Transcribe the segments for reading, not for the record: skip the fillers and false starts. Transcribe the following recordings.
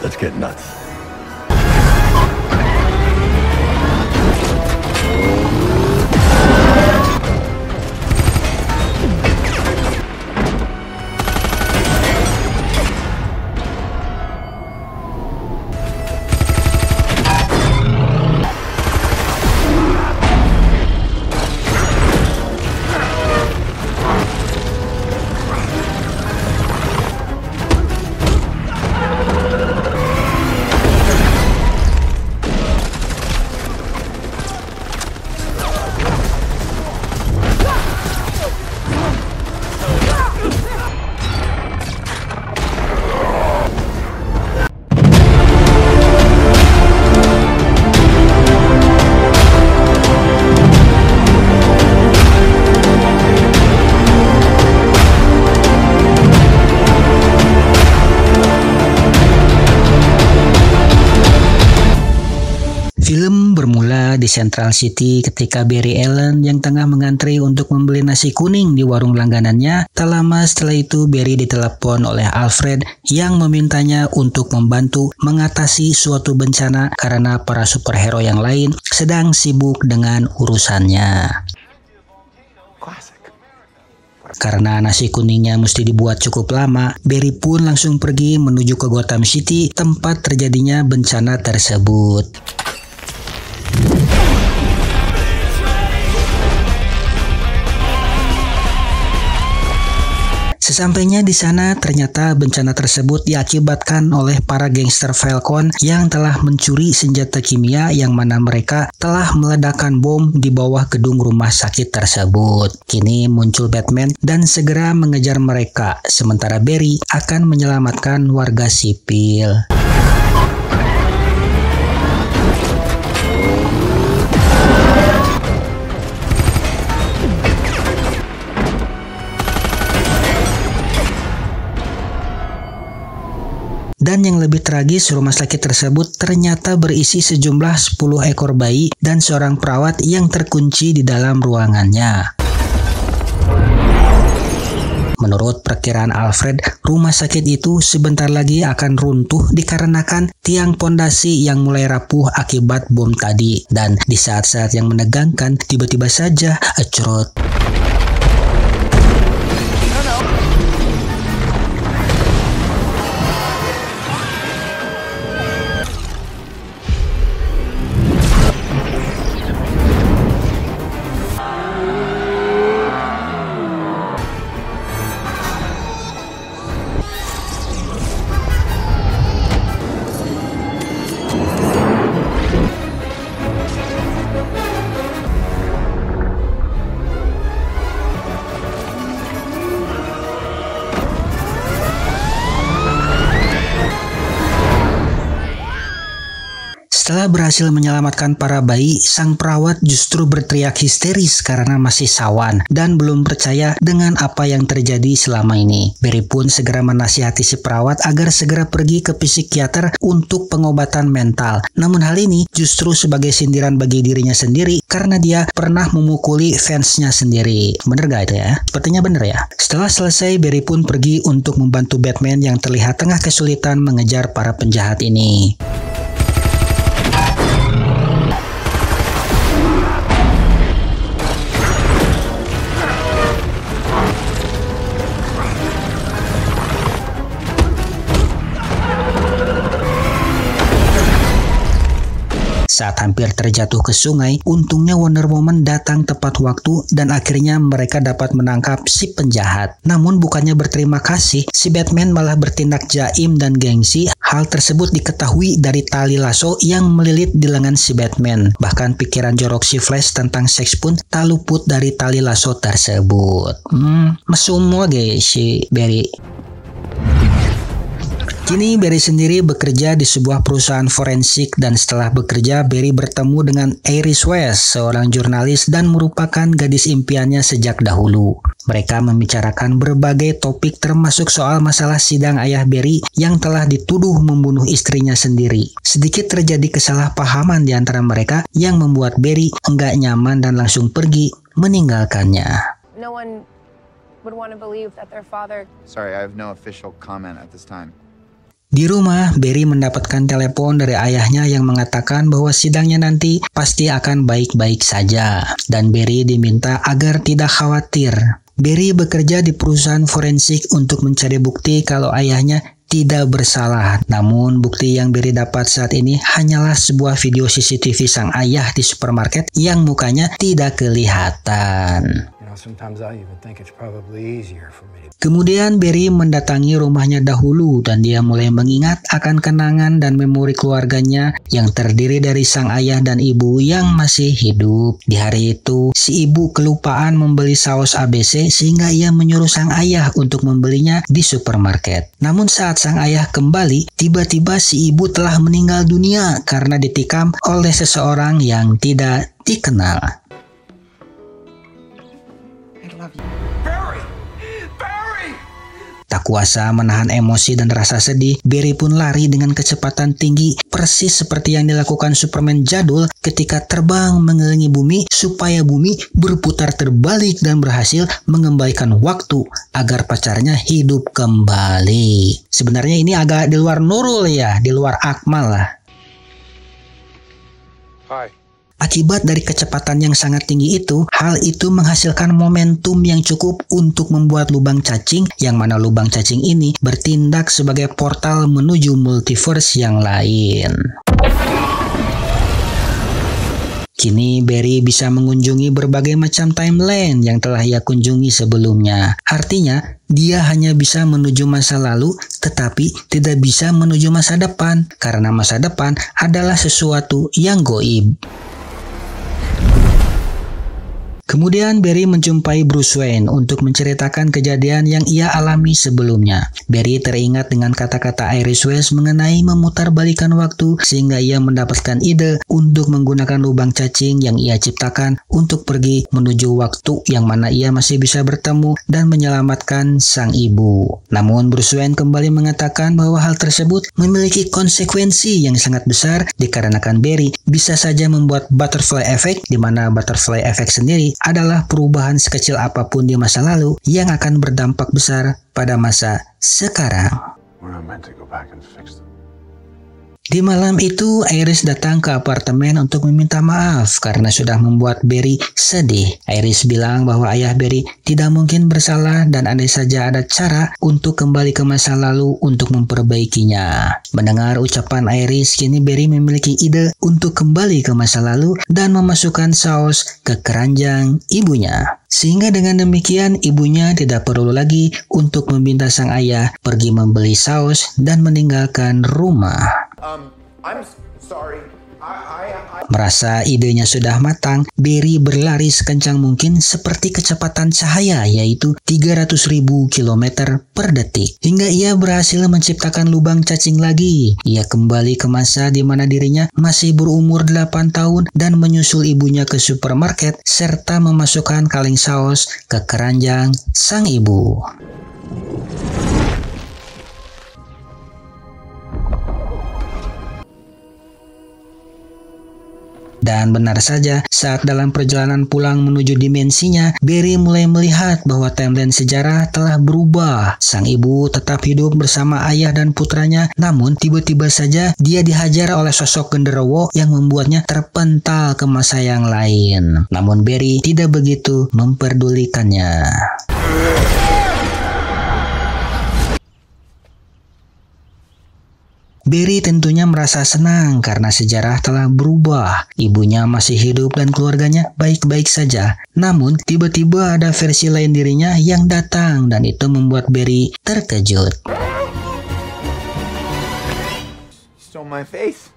Let's get nuts. Film bermula di Central City ketika Barry Allen yang tengah mengantri untuk membeli nasi kuning di warung langganannya. Tak lama setelah itu Barry ditelepon oleh Alfred yang memintanya untuk membantu mengatasi suatu bencana karena para superhero yang lain sedang sibuk dengan urusannya. Karena nasi kuningnya mesti dibuat cukup lama, Barry pun langsung pergi menuju ke Gotham City, tempat terjadinya bencana tersebut. Sesampainya di sana, ternyata bencana tersebut diakibatkan oleh para gangster Falcon yang telah mencuri senjata kimia, yang mana mereka telah meledakkan bom di bawah gedung rumah sakit tersebut. Kini muncul Batman dan segera mengejar mereka, sementara Barry akan menyelamatkan warga sipil. Dan yang lebih tragis, rumah sakit tersebut ternyata berisi sejumlah 10 ekor bayi dan seorang perawat yang terkunci di dalam ruangannya. Menurut perkiraan Alfred, rumah sakit itu sebentar lagi akan runtuh dikarenakan tiang pondasi yang mulai rapuh akibat bom tadi. Dan di saat-saat yang menegangkan, tiba-tiba saja acrot. Setelah berhasil menyelamatkan para bayi, sang perawat justru berteriak histeris karena masih sawan dan belum percaya dengan apa yang terjadi selama ini. Barry pun segera menasihati si perawat agar segera pergi ke psikiater untuk pengobatan mental. Namun hal ini justru sebagai sindiran bagi dirinya sendiri karena dia pernah memukuli fansnya sendiri. Bener gak itu ya? Sepertinya bener ya. Setelah selesai, Barry pun pergi untuk membantu Batman yang terlihat tengah kesulitan mengejar para penjahat ini. Saat hampir terjatuh ke sungai, untungnya Wonder Woman datang tepat waktu dan akhirnya mereka dapat menangkap si penjahat. Namun bukannya berterima kasih, si Batman malah bertindak jaim dan gengsi. Hal tersebut diketahui dari tali lasso yang melilit di lengan si Batman. Bahkan pikiran jorok si Flash tentang seks pun tak luput dari tali lasso tersebut. Mesum guys si Barry. Kini Barry sendiri bekerja di sebuah perusahaan forensik dan setelah bekerja Barry bertemu dengan Iris West, seorang jurnalis dan merupakan gadis impiannya sejak dahulu. Mereka membicarakan berbagai topik termasuk soal masalah sidang ayah Barry yang telah dituduh membunuh istrinya sendiri. Sedikit terjadi kesalahpahaman di antara mereka yang membuat Barry enggak nyaman dan langsung pergi meninggalkannya. No one would want to believe that their father. Sorry, I have no official comment at this time. Di rumah, Barry mendapatkan telepon dari ayahnya yang mengatakan bahwa sidangnya nanti pasti akan baik-baik saja. Dan Barry diminta agar tidak khawatir. Barry bekerja di perusahaan forensik untuk mencari bukti kalau ayahnya tidak bersalah. Namun bukti yang Barry dapat saat ini hanyalah sebuah video CCTV sang ayah di supermarket yang mukanya tidak kelihatan. Kemudian Barry mendatangi rumahnya dahulu dan dia mulai mengingat akan kenangan dan memori keluarganya yang terdiri dari sang ayah dan ibu yang masih hidup. Di hari itu, si ibu kelupaan membeli saus ABC sehingga ia menyuruh sang ayah untuk membelinya di supermarket. Namun saat sang ayah kembali, tiba-tiba si ibu telah meninggal dunia karena ditikam oleh seseorang yang tidak dikenal. Tak kuasa menahan emosi dan rasa sedih, Barry pun lari dengan kecepatan tinggi, persis seperti yang dilakukan Superman jadul ketika terbang mengelilingi bumi supaya bumi berputar terbalik dan berhasil mengembalikan waktu agar pacarnya hidup kembali. Sebenarnya ini agak di luar Nurul ya, di luar Akmal lah. Hi. Akibat dari kecepatan yang sangat tinggi itu, hal itu menghasilkan momentum yang cukup untuk membuat lubang cacing, yang mana lubang cacing ini bertindak sebagai portal menuju multiverse yang lain. Kini Barry bisa mengunjungi berbagai macam timeline yang telah ia kunjungi sebelumnya. Artinya, dia hanya bisa menuju masa lalu, tetapi tidak bisa menuju masa depan, karena masa depan adalah sesuatu yang goib. Kemudian Barry menjumpai Bruce Wayne untuk menceritakan kejadian yang ia alami sebelumnya. Barry teringat dengan kata-kata Iris West mengenai memutarbalikkan waktu sehingga ia mendapatkan ide untuk menggunakan lubang cacing yang ia ciptakan untuk pergi menuju waktu yang mana ia masih bisa bertemu dan menyelamatkan sang ibu. Namun Bruce Wayne kembali mengatakan bahwa hal tersebut memiliki konsekuensi yang sangat besar dikarenakan Barry bisa saja membuat butterfly effect, di mana butterfly effect sendiri adalah perubahan sekecil apapun di masa lalu yang akan berdampak besar pada masa sekarang. Di malam itu, Iris datang ke apartemen untuk meminta maaf karena sudah membuat Barry sedih. Iris bilang bahwa ayah Barry tidak mungkin bersalah dan andai saja ada cara untuk kembali ke masa lalu untuk memperbaikinya. Mendengar ucapan Iris, kini Barry memiliki ide untuk kembali ke masa lalu dan memasukkan saus ke keranjang ibunya. Sehingga dengan demikian ibunya tidak perlu lagi untuk meminta sang ayah pergi membeli saus dan meninggalkan rumah. I'm sorry. Merasa idenya sudah matang, Barry berlari sekencang mungkin seperti kecepatan cahaya, yaitu 300.000 km per detik. Hingga ia berhasil menciptakan lubang cacing lagi. Ia kembali ke masa di mana dirinya masih berumur 8 tahun dan menyusul ibunya ke supermarket serta memasukkan kaleng saus ke keranjang sang ibu. Dan benar saja, saat dalam perjalanan pulang menuju dimensinya, Barry mulai melihat bahwa timeline sejarah telah berubah. Sang ibu tetap hidup bersama ayah dan putranya, namun tiba-tiba saja dia dihajar oleh sosok genderuwo yang membuatnya terpental ke masa yang lain. Namun Barry tidak begitu memperdulikannya. Barry tentunya merasa senang karena sejarah telah berubah. Ibunya masih hidup dan keluarganya baik-baik saja. Namun, tiba-tiba ada versi lain dirinya yang datang dan itu membuat Barry terkejut. Stole my face.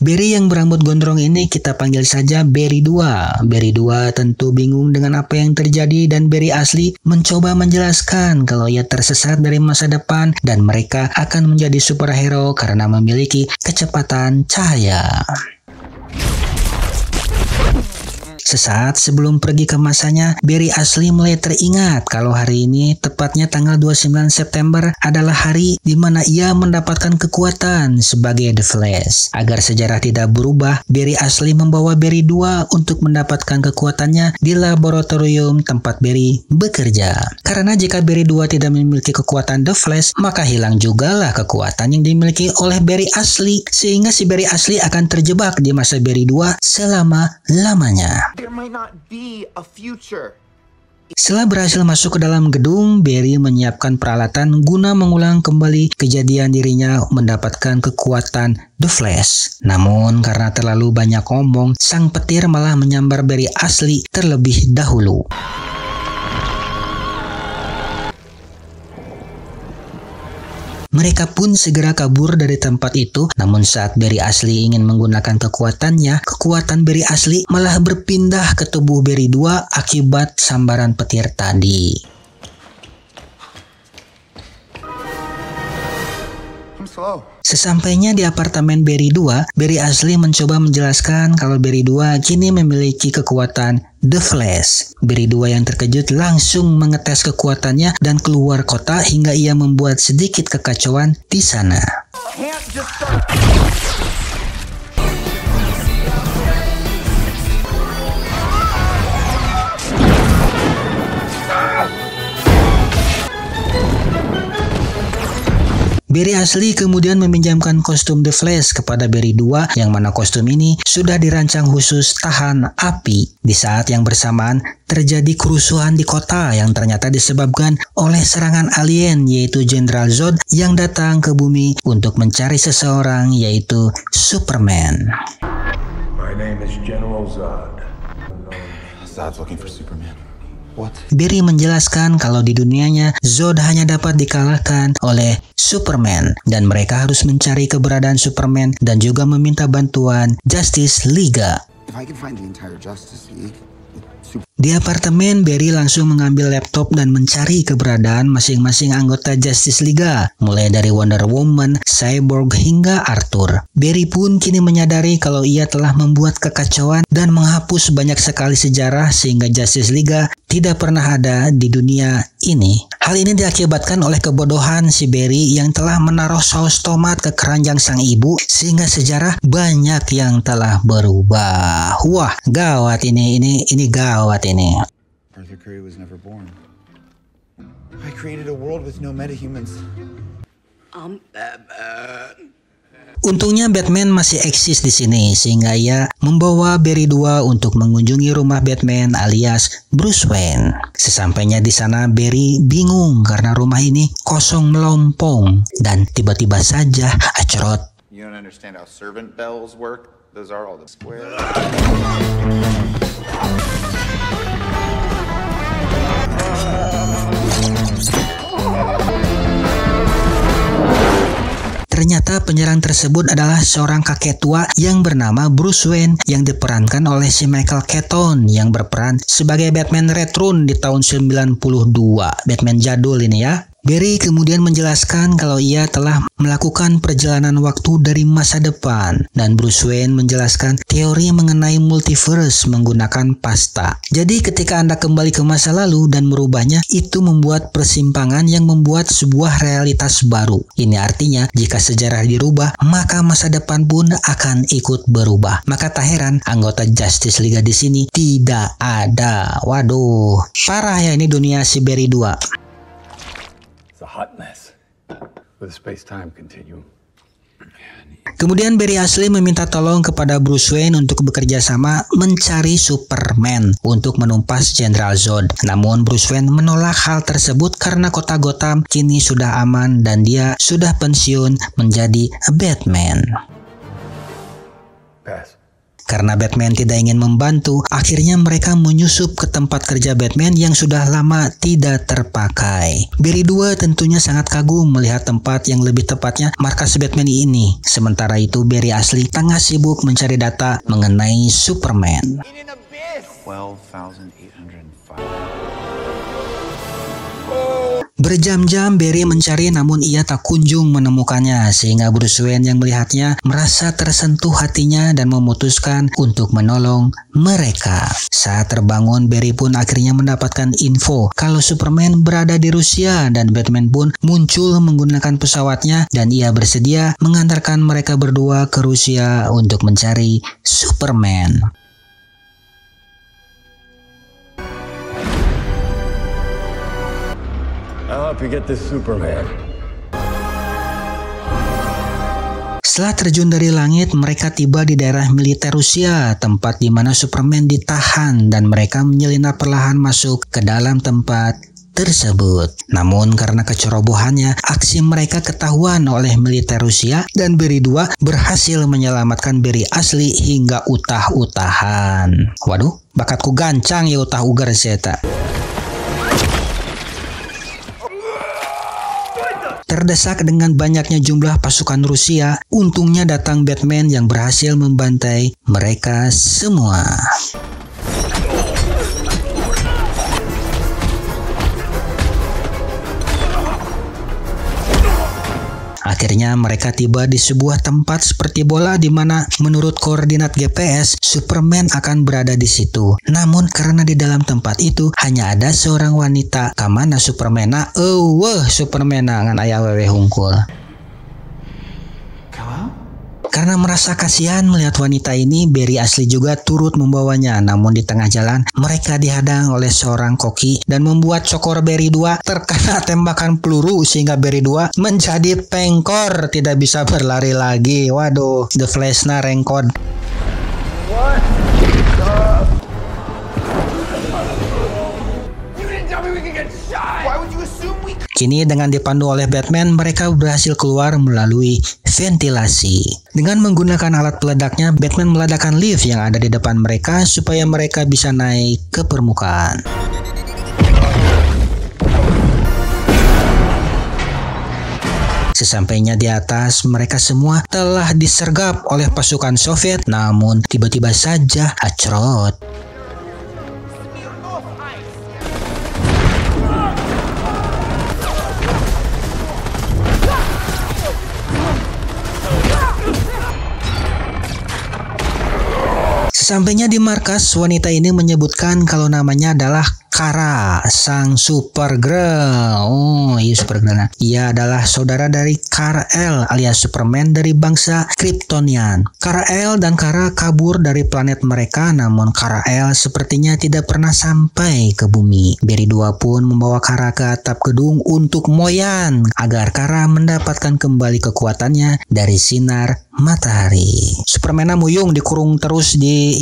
Barry yang berambut gondrong ini kita panggil saja Barry 2. Barry 2 tentu bingung dengan apa yang terjadi dan Barry asli mencoba menjelaskan kalau ia tersesat dari masa depan dan mereka akan menjadi superhero karena memiliki kecepatan cahaya. Sesaat sebelum pergi ke masanya, Barry asli mulai teringat kalau hari ini, tepatnya tanggal 29 September, adalah hari di mana ia mendapatkan kekuatan sebagai The Flash. Agar sejarah tidak berubah, Barry asli membawa Barry 2 untuk mendapatkan kekuatannya di laboratorium tempat Barry bekerja. Karena jika Barry 2 tidak memiliki kekuatan The Flash, maka hilang jugalah kekuatan yang dimiliki oleh Barry asli, sehingga si Barry asli akan terjebak di masa Barry 2 selama-lamanya. There might not be a future. Setelah berhasil masuk ke dalam gedung, Barry menyiapkan peralatan guna mengulang kembali kejadian dirinya mendapatkan kekuatan The Flash. Namun karena terlalu banyak ngomong, sang petir malah menyambar Barry asli terlebih dahulu. Mereka pun segera kabur dari tempat itu, namun saat Barry asli ingin menggunakan kekuatannya, kekuatan Barry asli malah berpindah ke tubuh Barry 2 akibat sambaran petir tadi. I'm slow. Sesampainya di apartemen Barry 2, Barry asli mencoba menjelaskan kalau Barry 2 kini memiliki kekuatan The Flash. Barry 2 yang terkejut langsung mengetes kekuatannya dan keluar kota hingga ia membuat sedikit kekacauan di sana. Can't just start. Barry asli kemudian meminjamkan kostum The Flash kepada Barry 2 yang mana kostum ini sudah dirancang khusus tahan api. Di saat yang bersamaan terjadi kerusuhan di kota yang ternyata disebabkan oleh serangan alien yaitu Jenderal Zod yang datang ke bumi untuk mencari seseorang yaitu Superman. My name is General Zod. Zod's looking for Superman. What? Barry menjelaskan kalau di dunianya Zod hanya dapat dikalahkan oleh Superman dan mereka harus mencari keberadaan Superman dan juga meminta bantuan Justice League. If I can find the entire Justice League. Di apartemen, Barry langsung mengambil laptop dan mencari keberadaan masing-masing anggota Justice League, mulai dari Wonder Woman, Cyborg hingga Arthur. Barry pun kini menyadari kalau ia telah membuat kekacauan dan menghapus banyak sekali sejarah sehingga Justice League tidak pernah ada di dunia ini. Hal ini diakibatkan oleh kebodohan si Barry yang telah menaruh saus tomat ke keranjang sang ibu sehingga sejarah banyak yang telah berubah. Wah, gawat ini gawat ini. Arthur Curry was never born. I created a world with no metahumans. Untungnya Batman masih eksis di sini sehingga ia membawa Barry 2 untuk mengunjungi rumah Batman alias Bruce Wayne. Sesampainya di sana Barry bingung karena rumah ini kosong melompong dan tiba-tiba saja acrot. You don't understand how servant bells work? Those are all the squares. Ternyata penyerang tersebut adalah seorang kakek tua yang bernama Bruce Wayne yang diperankan oleh si Michael Keaton yang berperan sebagai Batman Return di tahun 92. Batman jadul ini ya. Barry kemudian menjelaskan kalau ia telah melakukan perjalanan waktu dari masa depan dan Bruce Wayne menjelaskan teori mengenai multiverse menggunakan pasta. Jadi ketika Anda kembali ke masa lalu dan merubahnya, itu membuat persimpangan yang membuat sebuah realitas baru. Ini artinya jika sejarah dirubah, maka masa depan pun akan ikut berubah. Maka tak heran anggota Justice League di sini tidak ada. Waduh, parah ya ini dunia si Barry 2. It's a hot mess with a space-time continuum. Kemudian Barry Ashley meminta tolong kepada Bruce Wayne untuk bekerja sama mencari Superman untuk menumpas Jenderal Zod. Namun Bruce Wayne menolak hal tersebut karena kota Gotham kini sudah aman dan dia sudah pensiun menjadi Batman. Pass. Karena Batman tidak ingin membantu, akhirnya mereka menyusup ke tempat kerja Batman yang sudah lama tidak terpakai. Barry 2 tentunya sangat kagum melihat tempat yang lebih tepatnya markas Batman ini. Sementara itu Barry Ashley tengah sibuk mencari data mengenai Superman. 12,805. Berjam-jam Barry mencari namun ia tak kunjung menemukannya sehingga Bruce Wayne yang melihatnya merasa tersentuh hatinya dan memutuskan untuk menolong mereka. Saat terbangun Barry pun akhirnya mendapatkan info kalau Superman berada di Rusia dan Batman pun muncul menggunakan pesawatnya dan ia bersedia mengantarkan mereka berdua ke Rusia untuk mencari Superman. I'll help you get this Superman. Setelah terjun dari langit, mereka tiba di daerah militer Rusia, tempat di mana Superman ditahan dan mereka menyelinap perlahan masuk ke dalam tempat tersebut. Namun karena kecerobohannya, aksi mereka ketahuan oleh militer Rusia dan Barry 2 berhasil menyelamatkan Barry Ashley hingga utah-utahan. Waduh, bakatku gancang ya utah ugar seta. Terdesak dengan banyaknya jumlah pasukan Rusia, untungnya datang Batman yang berhasil membantai mereka semua. Akhirnya mereka tiba di sebuah tempat seperti bola di mana menurut koordinat GPS Superman akan berada di situ. Namun karena di dalam tempat itu hanya ada seorang wanita, kamana Superman Superman ngan aya wewe hungkul. Karena merasa kasihan melihat wanita ini, Barry Ashley juga turut membawanya. Namun di tengah jalan, mereka dihadang oleh seorang koki dan membuat cokor Barry 2 terkena tembakan peluru sehingga Barry 2 menjadi pengkor, tidak bisa berlari lagi. Waduh, The Flash-na rengkod. Kini dengan dipandu oleh Batman, mereka berhasil keluar melalui ventilasi. Dengan menggunakan alat peledaknya, Batman meledakkan lift yang ada di depan mereka supaya mereka bisa naik ke permukaan. Sesampainya di atas, mereka semua telah disergap oleh pasukan Soviet, namun tiba-tiba saja acrot. Sesampainya di markas, wanita ini menyebutkan kalau namanya adalah Kara, sang Supergirl. Oh, iya Supergirl. Ia adalah saudara dari Kal-El alias Superman dari bangsa Kryptonian. Kal-El dan Kara kabur dari planet mereka, namun Kal-El sepertinya tidak pernah sampai ke bumi. Barry 2 pun membawa Kara ke atap gedung untuk moyan agar Kara mendapatkan kembali kekuatannya dari sinar matahari. Superman muyung dikurung terus di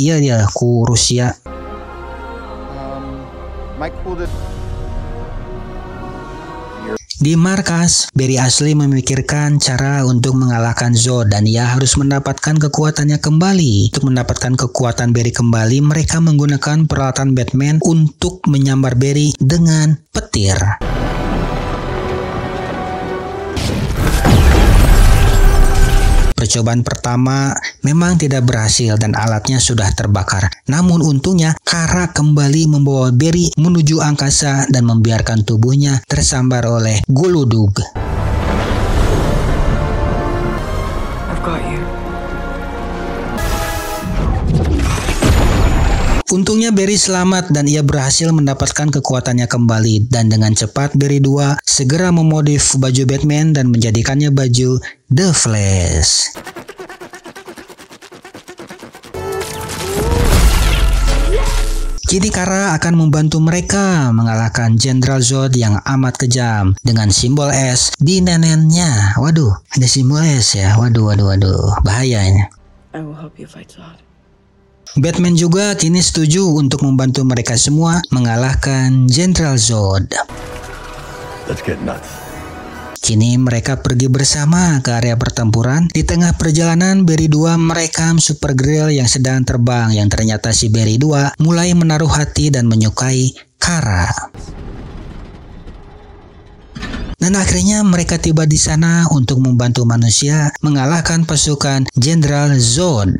ku Rusia. Di markas, Barry Ashley memikirkan cara untuk mengalahkan Zod dan ia harus mendapatkan kekuatannya kembali. Untuk mendapatkan kekuatan Barry kembali, mereka menggunakan peralatan Batman untuk menyambar Barry dengan petir. Percobaan pertama memang tidak berhasil dan alatnya sudah terbakar. Namun untungnya Kara kembali membawa Barry menuju angkasa dan membiarkan tubuhnya tersambar oleh Goludug. I've got you. Untungnya Barry selamat dan ia berhasil mendapatkan kekuatannya kembali. Dan dengan cepat Barry 2 segera memodif baju Batman dan menjadikannya baju The Flash. Kini Kara akan membantu mereka mengalahkan Jenderal Zod yang amat kejam dengan simbol S di nenennya. Waduh, ada simbol S ya. Waduh, bahaya ini. I will help you fight Zod. Batman juga kini setuju untuk membantu mereka semua mengalahkan Jenderal Zod. Let's get nuts. Kini mereka pergi bersama ke area pertempuran. Di tengah perjalanan, Barry 2 merekam Supergirl yang sedang terbang, yang ternyata si Barry 2 mulai menaruh hati dan menyukai Kara. Dan akhirnya mereka tiba di sana untuk membantu manusia mengalahkan pasukan Jenderal Zod.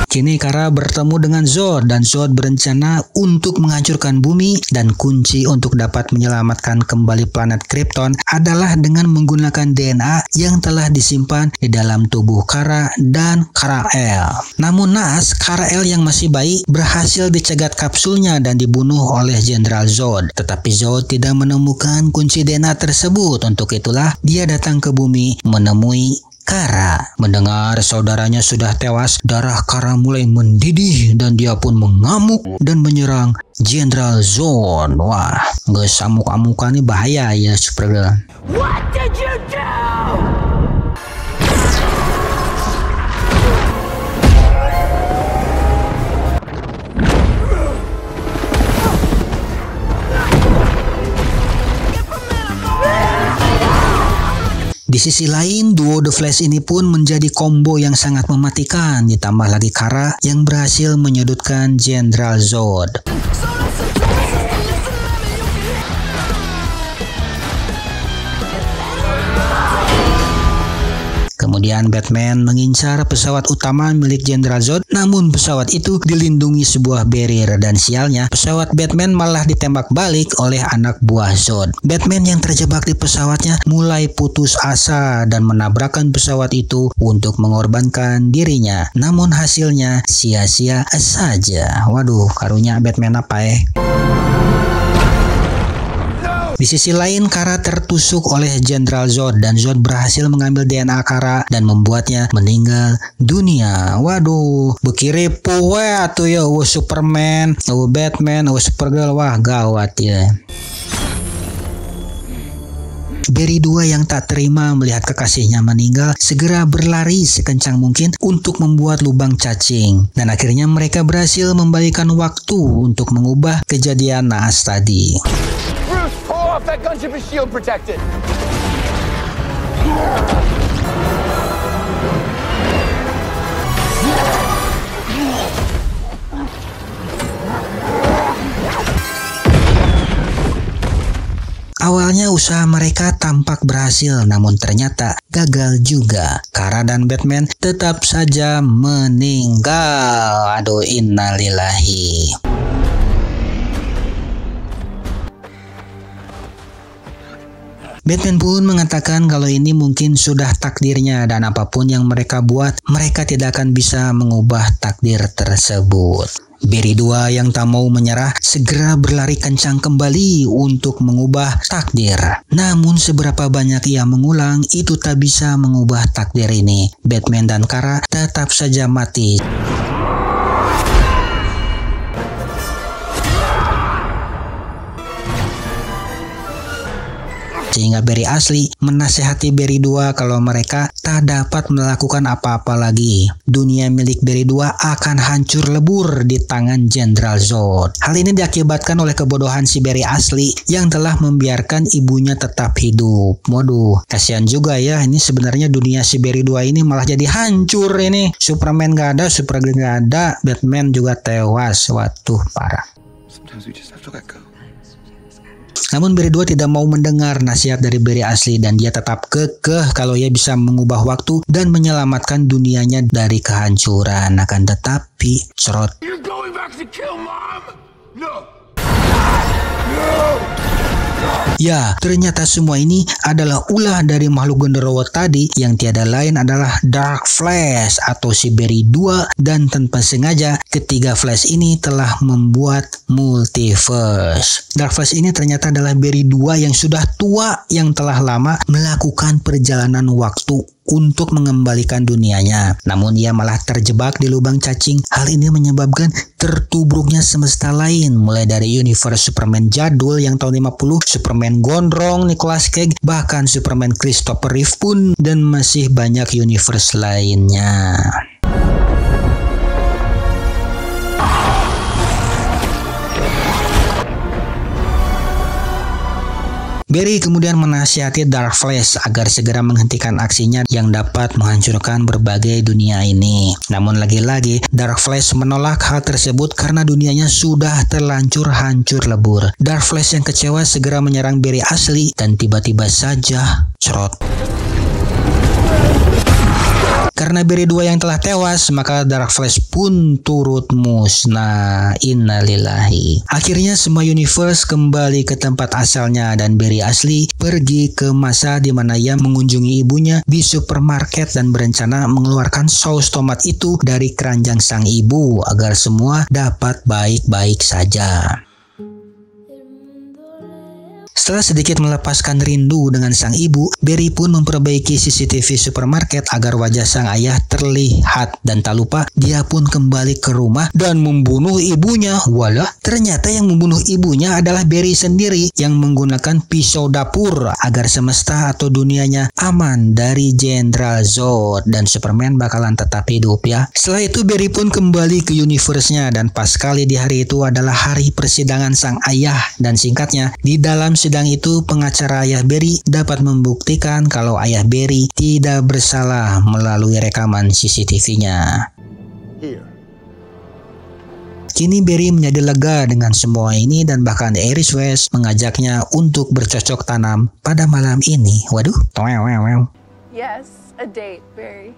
Kini Kara bertemu dengan Zod dan Zod berencana untuk menghancurkan bumi, dan kunci untuk dapat menyelamatkan kembali planet Krypton adalah dengan menggunakan DNA yang telah disimpan di dalam tubuh Kara dan Kara-El. Namun naas, Kara-El yang masih bayi berhasil dicegat kapsulnya dan dibunuh oleh Jenderal Zod. Tetapi Zod tidak menemukan kunci DNA tersebut. Untuk itulah dia datang ke bumi menemui Kara. Mendengar saudaranya sudah tewas, darah Kara mulai mendidih dan dia pun mengamuk dan menyerang Jenderal Zod. Wah, nggak samuk-amukan ini bahaya ya Supergirl. What did you do? Di sisi lain, duo The Flash ini pun menjadi combo yang sangat mematikan, ditambah lagi Kara yang berhasil menyudutkan Jenderal Zod. Kemudian Batman mengincar pesawat utama milik Jenderal Zod, namun pesawat itu dilindungi sebuah barrier dan sialnya pesawat Batman malah ditembak balik oleh anak buah Zod. Batman yang terjebak di pesawatnya mulai putus asa dan menabrakkan pesawat itu untuk mengorbankan dirinya. Namun hasilnya sia-sia saja. Waduh, karunya Batman apa ya? Di sisi lain, Kara tertusuk oleh Jenderal Zod dan Zod berhasil mengambil DNA Kara dan membuatnya meninggal dunia. Waduh, bekiri poe atuh ya, Superman, Batman, Supergirl, wah gawat ya. Barry 2 yang tak terima melihat kekasihnya meninggal segera berlari sekencang mungkin untuk membuat lubang cacing, dan akhirnya mereka berhasil membalikan waktu untuk mengubah kejadian naas tadi. Bruce, pull off that gunship is shield protected. Awalnya usaha mereka tampak berhasil, namun ternyata gagal juga. Kara dan Batman tetap saja meninggal. Aduh, innalillahi. Batman pun mengatakan kalau ini mungkin sudah takdirnya dan apapun yang mereka buat, mereka tidak akan bisa mengubah takdir tersebut. Barry 2 yang tak mau menyerah segera berlari kencang kembali untuk mengubah takdir. Namun seberapa banyak ia mengulang, itu tak bisa mengubah takdir ini. Batman dan Kara tetap saja mati. Sehingga Barry asli menasehati Barry 2 kalau mereka tak dapat melakukan apa-apa lagi. Dunia milik Barry 2 akan hancur lebur di tangan Jenderal Zod. Hal ini diakibatkan oleh kebodohan si Barry asli yang telah membiarkan ibunya tetap hidup. Waduh, kasihan juga ya, ini sebenarnya dunia si Barry 2 ini malah jadi hancur ini. Superman gak ada, Supergirl gak ada, Batman juga tewas. Waduh, parah. Sometimes we just have to let go. Namun Barry 2 tidak mau mendengar nasihat dari Barry asli dan dia tetap kekeh kalau ia bisa mengubah waktu dan menyelamatkan dunianya dari kehancuran. Akan tetapi, cerot. You're going back to kill Mom? No. No. Ya, ternyata semua ini adalah ulah dari makhluk genderuwo tadi yang tiada lain adalah Dark Flash atau si Barry 2, dan tanpa sengaja ketiga Flash ini telah membuat multiverse. Dark Flash ini ternyata adalah Barry 2 yang sudah tua yang telah lama melakukan perjalanan waktu untuk mengembalikan dunianya. Namun ia malah terjebak di lubang cacing. Hal ini menyebabkan tertubruknya semesta lain, mulai dari universe Superman jadul yang tahun 50, Superman gondrong Nicolas Cage, bahkan Superman Christopher Reeve pun, dan masih banyak universe lainnya. Barry kemudian menasihati Dark Flash agar segera menghentikan aksinya yang dapat menghancurkan berbagai dunia ini. Namun lagi-lagi Dark Flash menolak hal tersebut karena dunianya sudah terlanjur hancur lebur. Dark Flash yang kecewa segera menyerang Barry asli dan tiba-tiba saja cerot. Karena Barry 2 yang telah tewas, maka Dark Flash pun turut musnah. Innalillahi. Akhirnya semua universe kembali ke tempat asalnya dan Barry asli pergi ke masa di mana ia mengunjungi ibunya di supermarket dan berencana mengeluarkan saus tomat itu dari keranjang sang ibu agar semua dapat baik-baik saja. Setelah sedikit melepaskan rindu dengan sang ibu, Barry pun memperbaiki CCTV supermarket agar wajah sang ayah terlihat, dan tak lupa dia pun kembali ke rumah dan membunuh ibunya. Walah, ternyata yang membunuh ibunya adalah Barry sendiri yang menggunakan pisau dapur agar semesta atau dunianya aman dari Jenderal Zod dan Superman bakalan tetap hidup ya. Setelah itu Barry pun kembali ke universe-nya, dan pas kali di hari itu adalah hari persidangan sang ayah, dan singkatnya di dalam sidang itu pengacara ayah Barry dapat membuktikan kalau ayah Barry tidak bersalah melalui rekaman CCTV-nya. Kini Barry menjadi lega dengan semua ini, dan bahkan Iris West mengajaknya untuk bercocok tanam pada malam ini. Waduh. Yes, a date, Barry.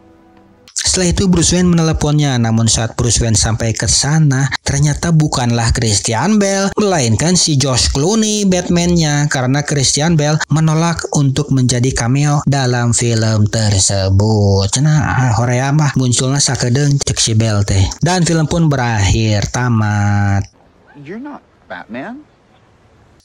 Setelah itu Bruce Wayne meneleponnya, namun saat Bruce Wayne sampai ke sana, ternyata bukanlah Christian Bale, melainkan si George Clooney Batman-nya, karena Christian Bale menolak untuk menjadi cameo dalam film tersebut. Cenah horea mah munculna sakedeung cek si Bale teh. Dan film pun berakhir tamat. You're not Batman.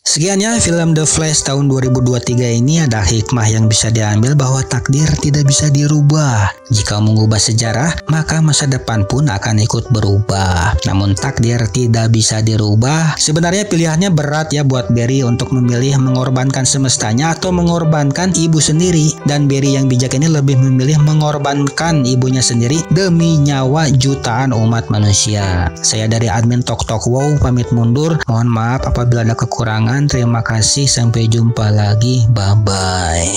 Sekiannya film The Flash tahun 2023 ini. Ada hikmah yang bisa diambil bahwa takdir tidak bisa dirubah. Jika mengubah sejarah, maka masa depan pun akan ikut berubah. Namun takdir tidak bisa dirubah. Sebenarnya pilihannya berat ya buat Barry untuk memilih mengorbankan semestanya atau mengorbankan ibu sendiri. Dan Barry yang bijak ini lebih memilih mengorbankan ibunya sendiri demi nyawa jutaan umat manusia. Saya dari admin Tok Tok Wow pamit mundur. Mohon maaf apabila ada kekurangan. Terima kasih, sampai jumpa lagi, bye bye.